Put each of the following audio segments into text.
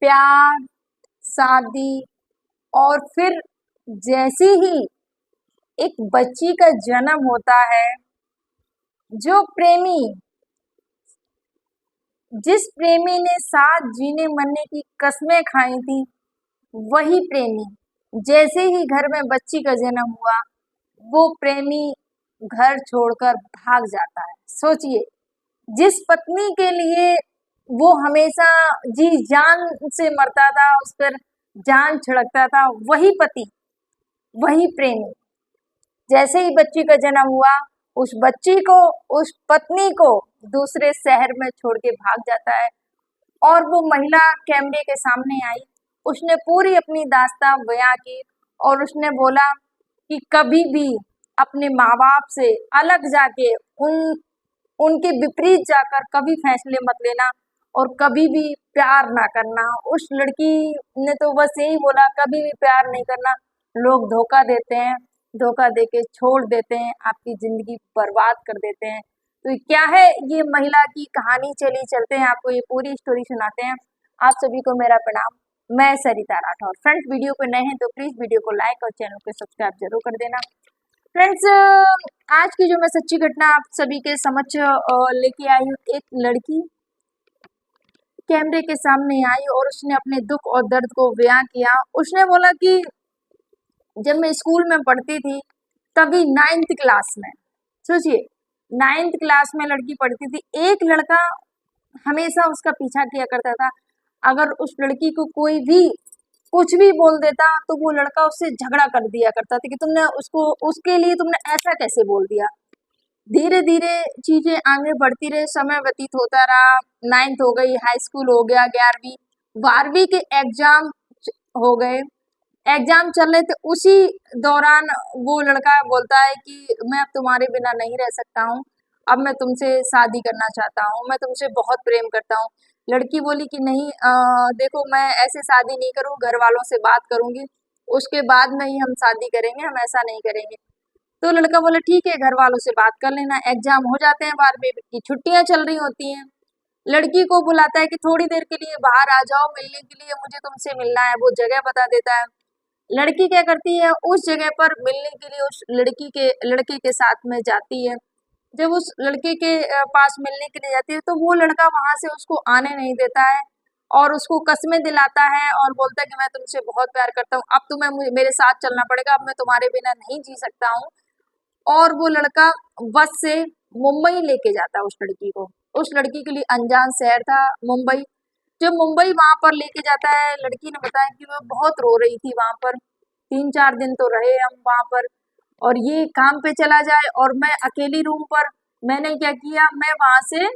प्यार, शादी और फिर जैसे ही एक बच्ची का जन्म होता है, जो प्रेमी जिस प्रेमी ने साथ जीने मरने की कस्में खाई थी, वही प्रेमी जैसे ही घर में बच्ची का जन्म हुआ, वो प्रेमी घर छोड़कर भाग जाता है। सोचिए, जिस पत्नी के लिए वो हमेशा जी जान से मरता था, उस पर जान छिड़कता था, वही पति, वही प्रेमी जैसे ही बच्ची का जन्म हुआ, उस बच्ची को, उस पत्नी को दूसरे शहर में छोड़ के भाग जाता है। और वो महिला कैमरे के सामने आई, उसने पूरी अपनी दास्तां बयां की और उसने बोला कि कभी भी अपने माँ बाप से अलग जाके उनके विपरीत जाकर कभी फैसले मत लेना और कभी भी प्यार ना करना। उस लड़की ने तो बस यही बोला, कभी भी प्यार नहीं करना, लोग धोखा देते हैं, धोखा देके छोड़ देते हैं, आपकी जिंदगी बर्बाद कर देते हैं। तो क्या है ये महिला की कहानी, चलिए चलते हैं, आपको ये पूरी स्टोरी सुनाते हैं। आप सभी को मेरा प्रणाम, मैं सरिता राठौर। फ्रेंड्स, वीडियो पे नए हैं तो प्लीज वीडियो को लाइक और चैनल को सब्सक्राइब जरूर कर देना। फ्रेंड्स, आज की जो मैं सच्ची घटना आप सभी के समक्ष लेके आई हूँ, एक लड़की कैमरे के सामने आई और उसने अपने दुख और दर्द को बयां किया। उसने बोला कि जब मैं स्कूल में पढ़ती थी, तभी 9th क्लास में, सोचिए 9th क्लास में लड़की पढ़ती थी, एक लड़का हमेशा उसका पीछा किया करता था। अगर उस लड़की को कोई भी कुछ भी बोल देता तो वो लड़का उससे झगड़ा कर दिया करता था कि तुमने उसको, उसके लिए तुमने ऐसा कैसे बोल दिया। धीरे धीरे चीजें आगे बढ़ती रही, समय व्यतीत होता रहा, 9th हो गई, हाई स्कूल हो गया, 11वीं 12वीं के एग्जाम हो गए, एग्जाम चल रहे थे। उसी दौरान वो लड़का बोलता है कि मैं अब तुम्हारे बिना नहीं रह सकता हूँ, अब मैं तुमसे शादी करना चाहता हूँ, मैं तुमसे बहुत प्रेम करता हूँ। लड़की बोली कि नहीं, देखो मैं ऐसे शादी नहीं करूँ, घर वालों से बात करूंगी, उसके बाद में ही हम शादी करेंगे, हम ऐसा नहीं करेंगे। तो लड़का बोला ठीक है, घर वालों से बात कर लेना। एग्जाम हो जाते हैं, 12वीं की छुट्टियां चल रही होती हैं, लड़की को बुलाता है कि थोड़ी देर के लिए बाहर आ जाओ मिलने के लिए, मुझे तुमसे मिलना है। वो जगह बता देता है। लड़की क्या करती है, उस जगह पर मिलने के लिए उस लड़के के साथ में जाती है। जब उस लड़के के पास मिलने के लिए जाती है, तो वो लड़का वहां से उसको आने नहीं देता है और उसको कस्में दिलाता है और बोलता है कि मैं तुमसे बहुत प्यार करता हूँ, अब तुम्हें मेरे साथ चलना पड़ेगा, अब मैं तुम्हारे बिना नहीं जी सकता हूँ। और वो लड़का बस से मुंबई लेके जाता है उस लड़की को। उस लड़की के लिए अनजान शहर था मुंबई। जब मुंबई वहां पर लेके जाता है, लड़की ने बताया कि वो बहुत रो रही थी वहां पर, 3-4 दिन तो रहे हम वहां पर, और ये काम पे चला जाए और मैं अकेली रूम पर। मैंने क्या किया, मैं वहां से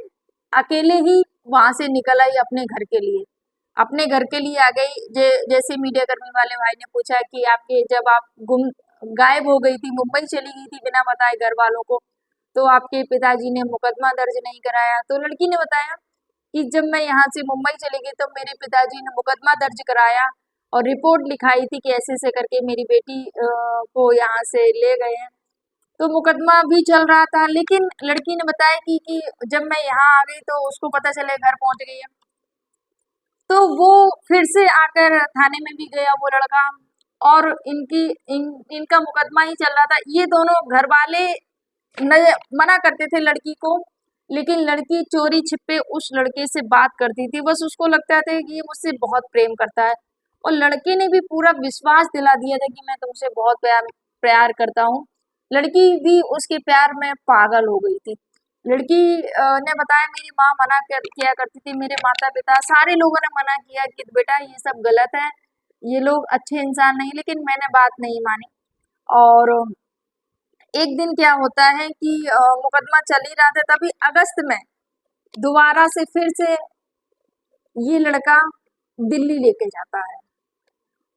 अकेले ही वहां से निकल आई अपने घर के लिए, अपने घर के लिए आ गई। जैसे मीडिया कर्मी वाले भाई ने पूछा कि आपके, जब आप गायब हो गई थी, मुंबई चली गई थी बिना बताए घर वालों को, तो आपके पिताजी ने मुकदमा दर्ज नहीं कराया। तो लड़की ने बताया कि जब मैं यहाँ से मुंबई चली गई तो मेरे पिताजी ने मुकदमा दर्ज कराया और रिपोर्ट लिखाई थी कि ऐसे ऐसे करके मेरी बेटी को यहाँ से ले गए हैं। तो मुकदमा भी चल रहा था, लेकिन लड़की ने बताया कि जब मैं यहाँ आ गई तो उसको पता चले घर पहुंच गई है, तो वो फिर से आकर थाने में भी गया वो लड़का, और इनका मुकदमा ही चल रहा था। ये दोनों घर वाले मना करते थे लड़की को, लेकिन लड़की चोरी छिपे उस लड़के से बात करती थी। बस उसको लगता था कि ये मुझसे बहुत प्रेम करता है, और लड़के ने भी पूरा विश्वास दिला दिया था कि मैं तुमसे बहुत प्यार प्यार करता हूँ। लड़की भी उसके प्यार में पागल हो गई थी। लड़की ने बताया मेरी माँ किया करती थी, मेरे माता पिता सारे लोगों ने मना किया कि बेटा ये सब गलत है, ये लोग अच्छे इंसान नहीं, लेकिन मैंने बात नहीं मानी। और एक दिन क्या होता है कि मुकदमा चल ही रहा था, तभी अगस्त में दोबारा से फिर से ये लड़का दिल्ली लेके जाता है।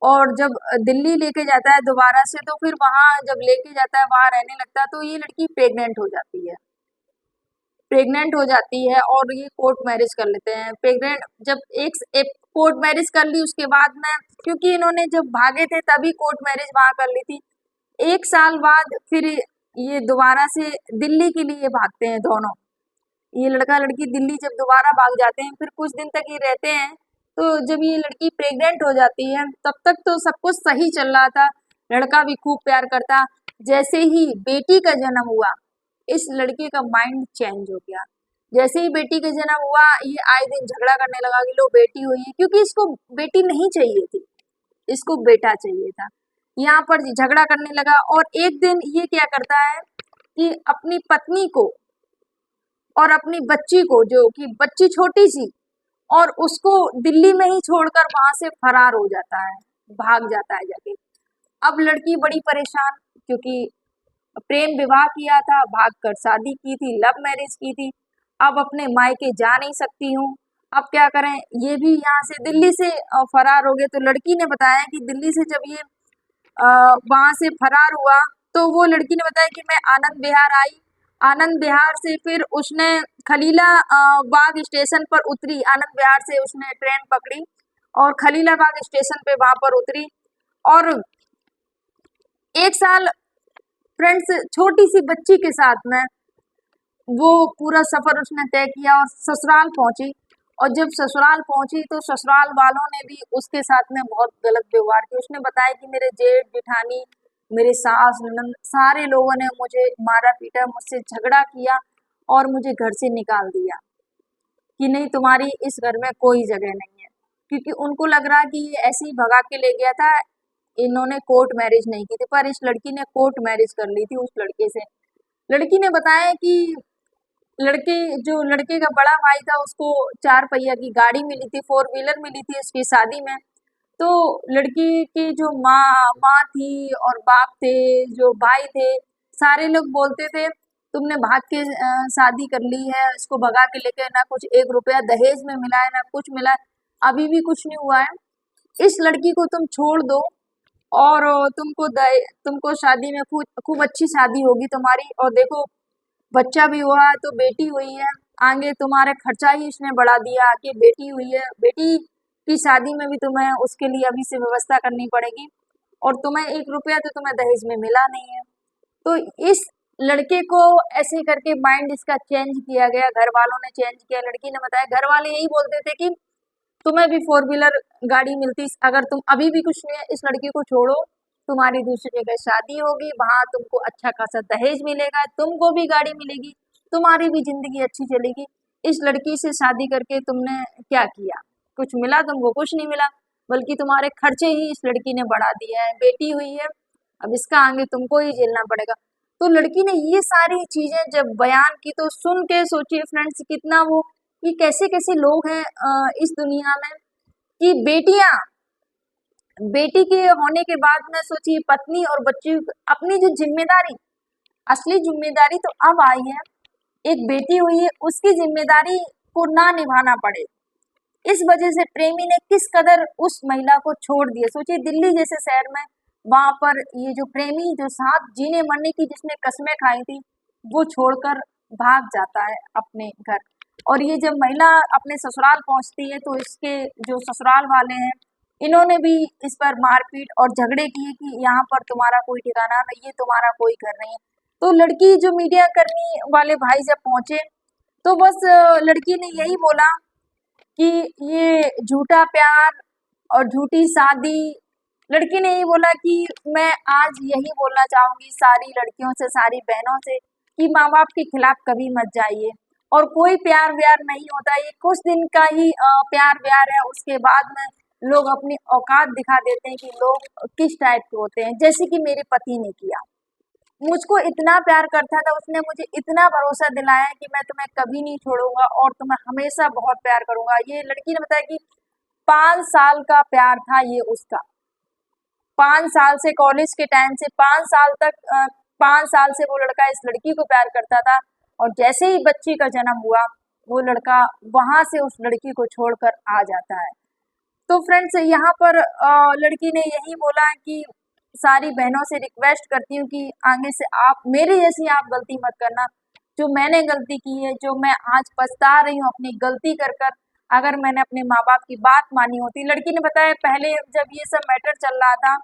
और जब दिल्ली लेके जाता है दोबारा से, तो फिर वहां जब लेके जाता है, वहां रहने लगता है, तो ये लड़की प्रेग्नेंट हो जाती है। प्रेग्नेंट हो जाती है और ये कोर्ट मैरिज कर लेते हैं। प्रेग्नेंट जब एक कोर्ट मैरिज कर ली, उसके बाद में, क्योंकि इन्होंने जब भागे थे तभी कोर्ट मैरिज वहां कर ली थी, 1 साल बाद फिर ये दोबारा से दिल्ली के लिए भागते हैं दोनों। ये लड़का लड़की दिल्ली जब दोबारा भाग जाते हैं, फिर कुछ दिन तक ये रहते हैं, तो जब ये लड़की प्रेग्नेंट हो जाती है तब तक तो सब कुछ सही चल रहा था, लड़का भी खूब प्यार करता। जैसे ही बेटी का जन्म हुआ इस लड़के का माइंड चेंज हो गया। जैसे ही बेटी का जन्म हुआ ये आए दिन झगड़ा करने लगा कि लो बेटी हुई है, क्योंकि इसको बेटी नहीं चाहिए थी, इसको बेटा चाहिए था। यहाँ पर झगड़ा करने लगा और एक दिन ये क्या करता है कि अपनी पत्नी को और अपनी बच्ची को, जो कि बच्ची छोटी सी, और उसको दिल्ली में ही छोड़कर वहां से फरार हो जाता है, भाग जाता है जाके। अब लड़की बड़ी परेशान, क्योंकि प्रेम विवाह किया था, भागकर शादी की थी, लव मैरिज की थी, अब अपने मायके जा नहीं सकती हूँ, अब क्या करें। ये भी यहाँ से दिल्ली से फरार हो गए। तो लड़की ने बताया कि दिल्ली से जब ये वहां से फरार हुआ तो वो लड़की ने बताया कि मैं आनंद विहार आई, आनंद विहार से फिर उसने खलीला बाग स्टेशन पर उतरी, आनंद विहार से उसने ट्रेन पकड़ी और खलीलाबाग स्टेशन पे वहां पर उतरी। और एक साल फ्रेंड्स छोटी सी बच्ची के साथ में वो पूरा सफर उसने तय किया और ससुराल पहुंची। और जब ससुराल पहुंची तो ससुराल वालों ने भी उसके साथ में बहुत गलत व्यवहार किया। उसने बताया कि मेरे जेठ जेठानी, मेरे सास ननद, सारे लोगों ने मुझे मारा पीटा, मुझसे झगड़ा किया और मुझे घर से निकाल दिया कि नहीं तुम्हारी इस घर में कोई जगह नहीं है। क्योंकि उनको लग रहा कि ये ऐसे ही भगा के ले गया था, इन्होंने कोर्ट मैरिज नहीं की थी, पर इस लड़की ने कोर्ट मैरिज कर ली थी उस लड़के से। लड़की ने बताया कि लड़के का बड़ा भाई था उसको 4 पहिया की गाड़ी मिली थी, 4 व्हीलर मिली थी उसकी शादी में। तो लड़की की जो माँ थी और बाप थे, जो भाई थे, सारे लोग बोलते थे तुमने भाग के शादी कर ली है, इसको भगा के लेके, ना कुछ 1 रुपया दहेज में मिला है, ना कुछ मिला है, अभी भी कुछ नहीं हुआ है, इस लड़की को तुम छोड़ दो और तुमको शादी में खूब अच्छी शादी होगी तुम्हारी। और देखो बच्चा भी हुआ है तो बेटी हुई है, आगे तुम्हारे खर्चा ही इसने बढ़ा दिया कि बेटी हुई है, बेटी की शादी में भी तुम्हें उसके लिए अभी से व्यवस्था करनी पड़ेगी और तुम्हें 1 रुपया तो तुम्हें दहेज में मिला नहीं है। तो इस लड़के को ऐसे करके माइंड इसका चेंज किया गया, घर वालों ने चेंज किया। लड़की ने बताया घर वाले यही बोलते थे कि तुम्हें भी 4 व्हीलर गाड़ी मिलती, अगर तुम अभी भी कुछ नहीं है इस लड़की को छोड़ो, तुम्हारी दूसरी जगह शादी होगी, वहां तुमको अच्छा खासा दहेज मिलेगा, तुमको भी गाड़ी मिलेगी, तुम्हारी भी जिंदगी अच्छी चलेगी। इस लड़की से शादी करके तुमने क्या किया, कुछ मिला तुमको? कुछ नहीं मिला, बल्कि तुम्हारे खर्चे ही इस लड़की ने बढ़ा दिए हैं, बेटी हुई है अब इसका आगे तुमको ही झेलना पड़ेगा। तो लड़की ने ये सारी चीजें जब बयान की तो सुन के सोचिए फ्रेंड्स कितना वो, कि कैसे कैसे लोग हैं इस दुनिया में, कि बेटी के होने के बाद में सोचिए पत्नी और बच्ची अपनी जो जिम्मेदारी, असली जिम्मेदारी तो अब आई है, एक बेटी हुई है उसकी जिम्मेदारी को ना निभाना पड़े, इस वजह से प्रेमी ने किस कदर उस महिला को छोड़ दिया। सोचिए दिल्ली जैसे शहर में वहां पर ये जो प्रेमी जो साथ जीने मरने की जिसने कस्में खाई थी वो छोड़कर भाग जाता है अपने घर। और ये जब महिला अपने ससुराल पहुंचती है तो इसके जो ससुराल वाले हैं इन्होंने भी इस पर मारपीट और झगड़े किए कि यहाँ पर तुम्हारा कोई ठिकाना नहीं है, तुम्हारा कोई घर नहीं है। तो लड़की जो मीडिया कर्मी वाले भाई जब पहुंचे तो बस लड़की ने यही बोला कि ये झूठा प्यार और झूठी शादी। लड़की ने यही बोला कि मैं आज यही बोलना चाहूंगी सारी लड़कियों से, सारी बहनों से, कि माँ बाप के खिलाफ कभी मत जाइए और कोई प्यार व्यार नहीं होता, ये कुछ दिन का ही प्यार व्यार है, उसके बाद में लोग अपनी औकात दिखा देते हैं कि लोग किस टाइप के होते हैं। जैसे कि मेरे पति ने किया, मुझको इतना प्यार करता था, उसने मुझे इतना भरोसा दिलाया कि मैं तुम्हें कभी नहीं छोड़ूंगा और तुम्हें हमेशा बहुत प्यार करूंगा। ये लड़की ने बताया कि 5 साल का प्यार था ये उसका, 5 साल से, कॉलेज के टाइम से 5 साल तक 5 साल से वो लड़का इस लड़की को प्यार करता था। और जैसे ही बच्ची का जन्म हुआ वो लड़का वहां से उस लड़की को छोड़कर आ जाता है। तो फ्रेंड्स यहाँ पर लड़की ने यही बोला कि सारी बहनों से रिक्वेस्ट करती हूँ कि आगे से आप मेरे जैसी आप गलती मत करना, जो मैंने गलती की है, जो मैं आज पछता रही हूँ अपनी गलती कर कर, अगर मैंने अपने माँ बाप की बात मानी होती। लड़की ने बताया पहले जब ये सब मैटर चल रहा था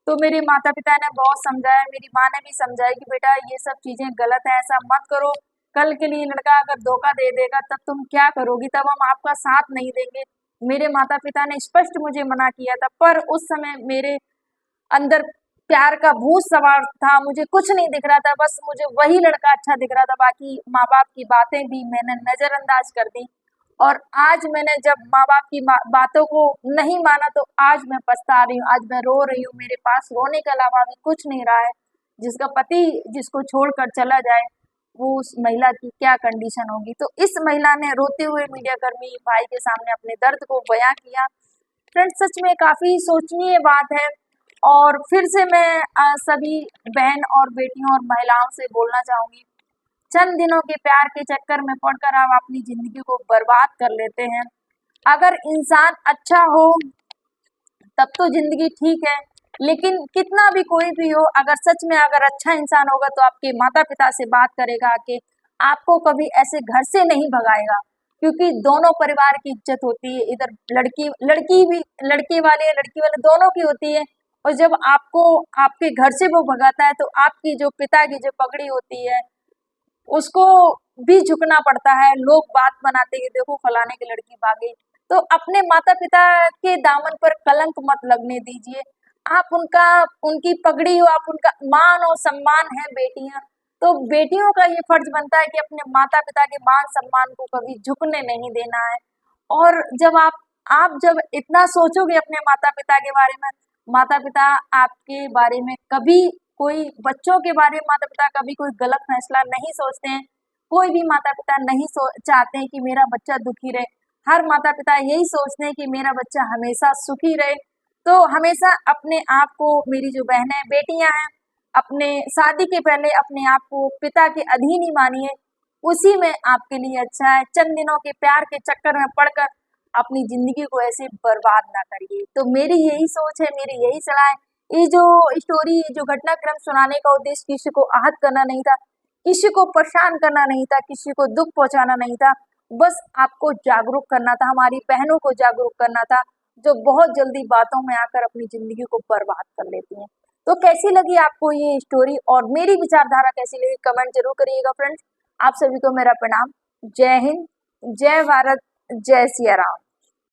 तो मेरे माता पिता ने बहुत समझाया, मेरी माँ ने भी समझाया कि बेटा ये सब चीजें गलत है, ऐसा मत करो, कल के लिए लड़का अगर धोखा दे देगा तब तुम क्या करोगी, तब हम आपका साथ नहीं देंगे। मेरे माता पिता ने स्पष्ट मुझे मना किया था, पर उस समय मेरे अंदर प्यार का भूत सवार था, मुझे कुछ नहीं दिख रहा था, बस मुझे वही लड़का अच्छा दिख रहा था, बाकी माँ बाप की बातें भी मैंने नजरअंदाज कर दी। और आज मैंने जब माँ बाप की बातों को नहीं माना तो आज मैं पछता रही हूँ, आज मैं रो रही हूँ, मेरे पास रोने के अलावा भी कुछ नहीं रहा है। जिसका पति जिसको छोड़कर चला जाए, वो उस महिला की क्या कंडीशन होगी। तो इस महिला ने रोते हुए मीडिया कर्मी भाई के सामने अपने दर्द को बयां किया। फ्रेंड्स, सच में काफी सोचनीय बात है। और फिर से मैं सभी बहन और बेटियों और महिलाओं से बोलना चाहूंगी, चंद दिनों के प्यार के चक्कर में पड़कर आप अपनी जिंदगी को बर्बाद कर लेते हैं। अगर इंसान अच्छा हो तब तो जिंदगी ठीक है, लेकिन कितना भी कोई भी हो, अगर सच में अगर अच्छा इंसान होगा तो आपके माता पिता से बात करेगा कि आपको कभी ऐसे घर से नहीं भगाएगा, क्योंकि दोनों परिवार की इज्जत होती है। इधर लड़की लड़की भी, लड़के वाले लड़की वाले दोनों की होती है। और जब आपको आपके घर से वो भगाता है तो आपकी जो पिता की जो पगड़ी होती है उसको भी झुकना पड़ता है। लोग बात बनाते हैं, देखो फलाने की लड़की भागी। तो अपने माता पिता के दामन पर कलंक मत लगने दीजिए। आप उनका, उनकी पगड़ी हो, आप उनका मान और सम्मान है बेटियां, तो बेटियों का ये फर्ज बनता है कि अपने माता पिता के मान सम्मान को कभी झुकने नहीं देना है। और जब आप जब इतना सोचोगे अपने माता पिता के बारे में, माता पिता आपके बारे में कभी, कोई बच्चों के बारे में माता पिता कभी कोई गलत फैसला नहीं सोचते हैं। कोई भी माता पिता नहीं चाहते हैं कि मेरा बच्चा दुखी रहे। हर माता पिता यही सोचते हैं कि मेरा बच्चा हमेशा सुखी रहे। तो हमेशा अपने आप को, मेरी जो बहनें बेटियां हैं, अपने शादी के पहले अपने आप को पिता के अधीन ही मानिए, उसी में आपके लिए अच्छा है। चंद दिनों के प्यार के चक्कर में पड़कर अपनी जिंदगी को ऐसे बर्बाद ना करिए। तो मेरी यही सोच है, मेरी यही सलाह है। ये जो स्टोरी, जो घटनाक्रम सुनाने का उद्देश्य किसी को आहत करना नहीं था, किसी को परेशान करना नहीं था, किसी को दुख पहुंचाना नहीं था, बस आपको जागरूक करना था, हमारी बहनों को जागरूक करना था, जो बहुत जल्दी बातों में आकर अपनी जिंदगी को बर्बाद कर लेती हैं। तो कैसी लगी आपको ये स्टोरी और मेरी विचारधारा कैसी लगी, कमेंट जरूर करिएगा फ्रेंड्स। आप सभी को मेरा प्रणाम। जय हिंद, जय भारत, जय सिया राम।